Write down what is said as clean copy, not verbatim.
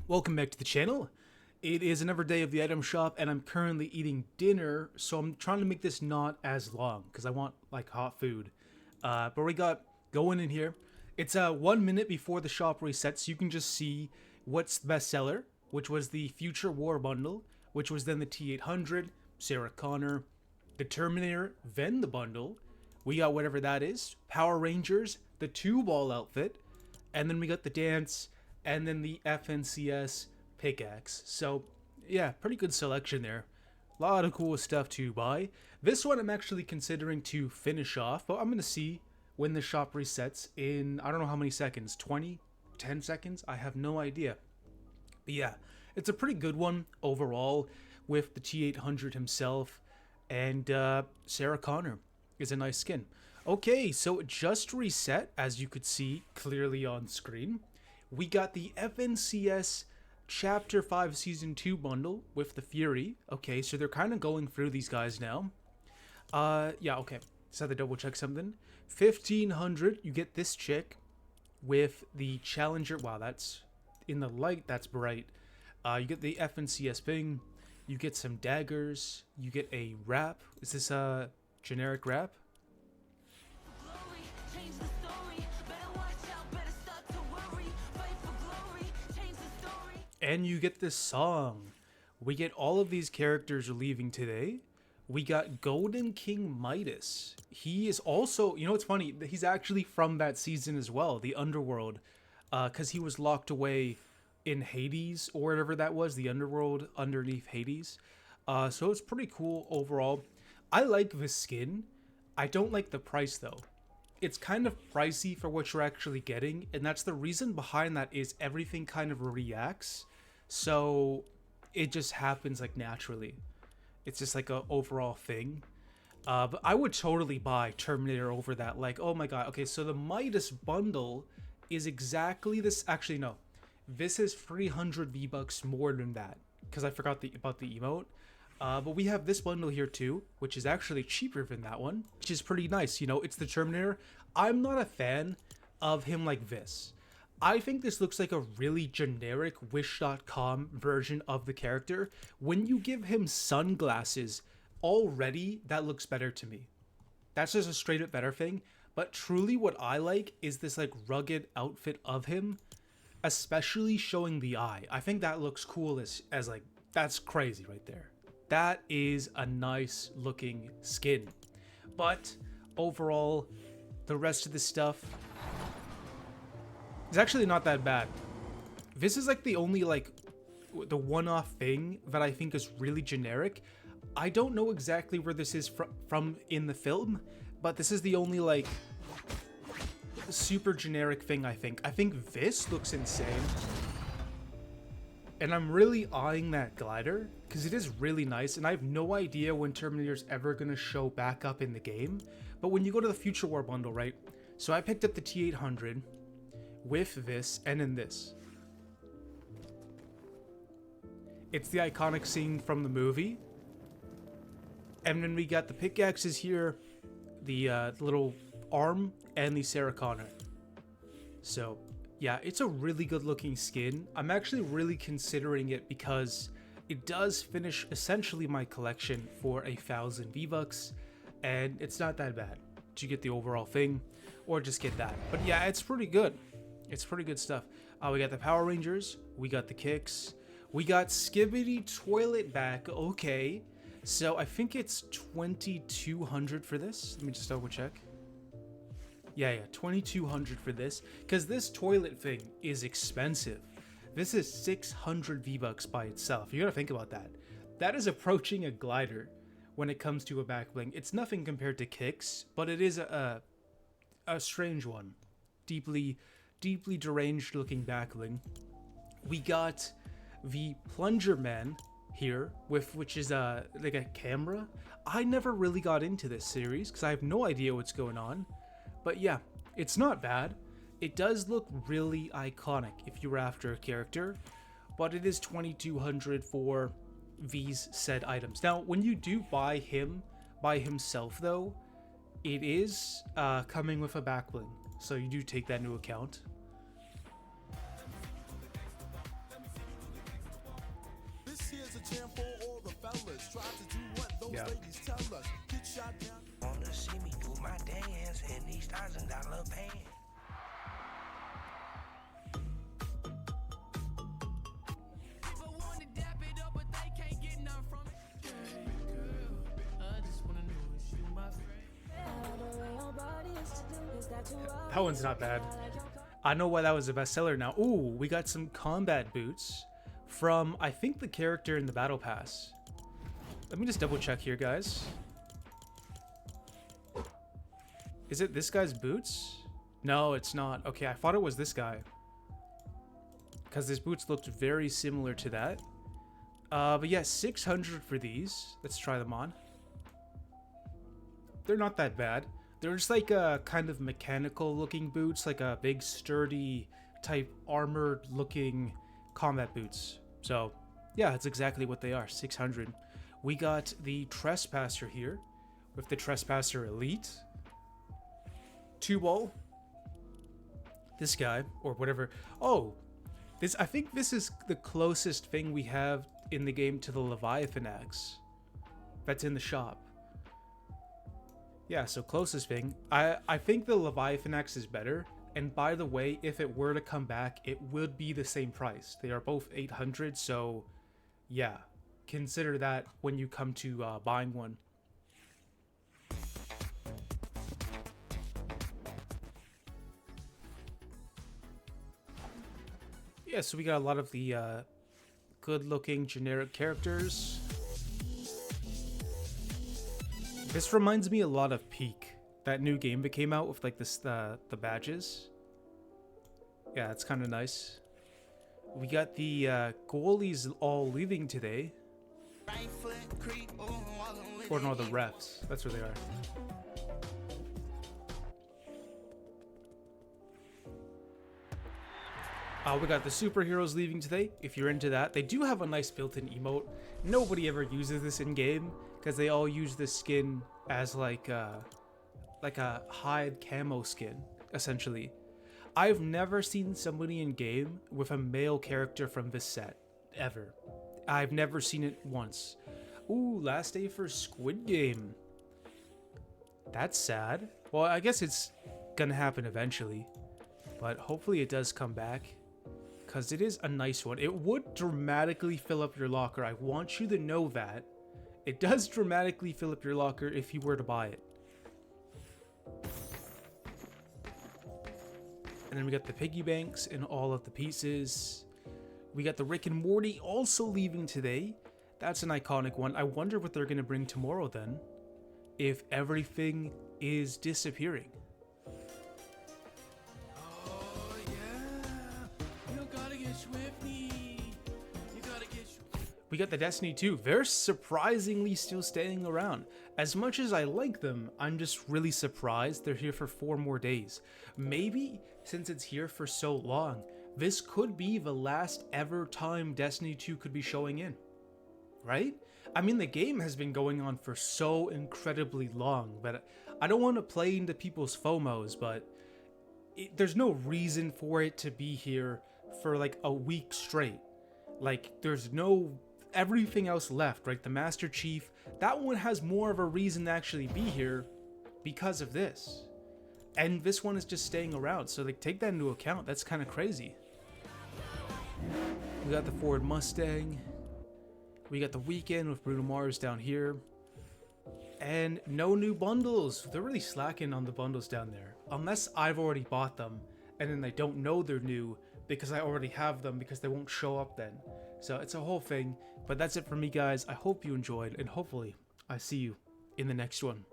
Welcome back to the channel. It is another day of the item shop and I'm currently eating dinner, so I'm trying to make this not as long because I want like hot food. But we got going in here. It's 1 minute before the shop resets, so you can just see what's the best seller, which was the Future War bundle, which was then the T800, Sarah Connor, the Terminator, then the bundle. We got whatever that is, Power Rangers, the 2-ball outfit, and then we got the dance, and then the FNCS pickaxe. So yeah, pretty good selection there. A lot of cool stuff to buy. This one I'm actually considering to finish off, but I'm going to see when the shop resets in, I don't know how many seconds, 20, 10 seconds? I have no idea. But yeah, it's a pretty good one overall with the T800 himself, and Sarah Connor is a nice skin. Okay, so it just reset, as you could see clearly on screen. We got the FNCS Chapter 5 Season 2 bundle with the Fury. Okay, so they're kind of going through these guys now. Yeah, okay. Just had to double check something. 1500, you get this chick with the Challenger. Wow, that's in the light, that's bright. You get the FNCS thing. You get some daggers. You get a wrap. Is this a generic wrap? And you get this song. We get all of these characters are leaving today. We got Golden King Midas. He is also, you know, it's funny, he's actually from that season as well, the Underworld, because he was locked away in Hades or whatever that was, the Underworld underneath Hades. So it's pretty cool overall. I like the skin. I don't like the price though. It's kind of pricey for what you're actually getting, and that's the reason behind that is everything kind of reacts. So it just happens like naturally. It's just like a overall thing. But I would totally buy Terminator over that. Like, oh my god. Okay, so the Midas bundle is exactly this. Actually, no. This is 300 V-Bucks more than that. Because I forgot about the emote. But we have this bundle here too, which is actually cheaper than that one. Which is pretty nice. You know, it's the Terminator. I'm not a fan of him like this. I think this looks like a really generic Wish.com version of the character. When you give him sunglasses, already that looks better to me. That's just a straight up better thing. But truly what I like is this like rugged outfit of him, especially showing the eye. I think that looks cool as like, that's crazy right there. That is a nice looking skin. But overall, the rest of the stuff is actually not that bad. This is like the only like the one-off thing that I think is really generic. I don't know exactly where this is from in the film, but this is the only like super generic thing I think. I think this looks insane. And I'm really eyeing that glider because it is really nice, and I have no idea when Terminator's ever going to show back up in the game. But when you go to the Future War bundle, right? So I picked up the T800 with this and in this. It's the iconic scene from the movie. And then we got the pickaxes here, the little arm, and the Sarah Connor. So yeah, it's a really good looking skin. I'm actually really considering it because it does finish essentially my collection for 1,000 V-Bucks, and it's not that bad to get the overall thing or just get that. But yeah, it's pretty good. It's pretty good stuff. We got the Power Rangers, we got the kicks, we got Skibbidity toilet back. Okay, so I think it's 2,200 for this. Let me just double check. Yeah, 2,200 for this, because this toilet thing is expensive. This is 600 V-Bucks by itself. You gotta think about that. That is approaching a glider when it comes to a back bling. It's nothing compared to kicks, but it is a strange one. Deeply deranged looking backling. We got the Plunger Man here, which is like a camera. I never really got into this series because I have no idea what's going on. But yeah, it's not bad. It does look really iconic if you were after a character, but it is 2,200 for these said items. Now, when you do buy him by himself though, it is coming with a backbling, so you do take that into account. Yeah. Wanna see me do my dance in these $1,000 pants. That one's not bad. I know why that was a bestseller now. Ooh, we got some combat boots from, I think, the character in the battle pass. Let me just double check here, guys. Is it this guy's boots? No, it's not. Okay, I thought it was this guy, because his boots looked very similar to that. But yeah, 600 for these. Let's try them on. They're not that bad. They're just like a kind of mechanical looking boots, like a big sturdy type armored looking combat boots. So yeah, that's exactly what they are. 600. We got the Trespasser here with the Trespasser Elite. 2-ball. This guy or whatever. Oh, this, I think this is the closest thing we have in the game to the Leviathan axe that's in the shop. Yeah, so closest thing. I think the Leviathan axe is better. And by the way, if it were to come back, it would be the same price. They are both 800, so yeah, consider that when you come to buying one. Yeah, so we got a lot of the good-looking generic characters. This reminds me a lot of Peak, that new game that came out with like this the badges. Yeah, it's kind of nice. We got the goalies all leaving today. Or no, the refs. That's where they are. We got the superheroes leaving today. If you're into that, they do have a nice built-in emote. Nobody ever uses this in game because they all use this skin as like a hide camo skin, essentially. I've never seen somebody in game with a male character from this set ever. I've never seen it once. Ooh, last day for Squid Game. That's sad. Well, I guess it's gonna happen eventually, but hopefully it does come back, because it is a nice one. It would dramatically fill up your locker. I want you to know that. It does dramatically fill up your locker if you were to buy it. And then we got the piggy banks and all of the pieces. We got the Rick and Morty also leaving today. That's an iconic one. I wonder what they're going to bring tomorrow then, if everything is disappearing. We got the Destiny 2. They're surprisingly still staying around. As much as I like them, I'm just really surprised they're here for 4 more days. Maybe, since it's here for so long, this could be the last ever time Destiny 2 could be showing in. Right? I mean, the game has been going on for so incredibly long, but I don't want to play into people's FOMOs, but there's no reason for it to be here for like a week straight. Like, there's no... everything else left, right? The Master Chief, that one has more of a reason to actually be here because of this. And this one is just staying around, so like take that into account. That's kind of crazy. We got the Ford Mustang. We got the Weekend with Bruno Mars down here. And no new bundles. They're really slacking on the bundles down there. Unless I've already bought them and then I don't know they're new because I already have them because they won't show up then. So it's a whole thing. But that's it for me, guys. I hope you enjoyed, and hopefully I see you in the next one.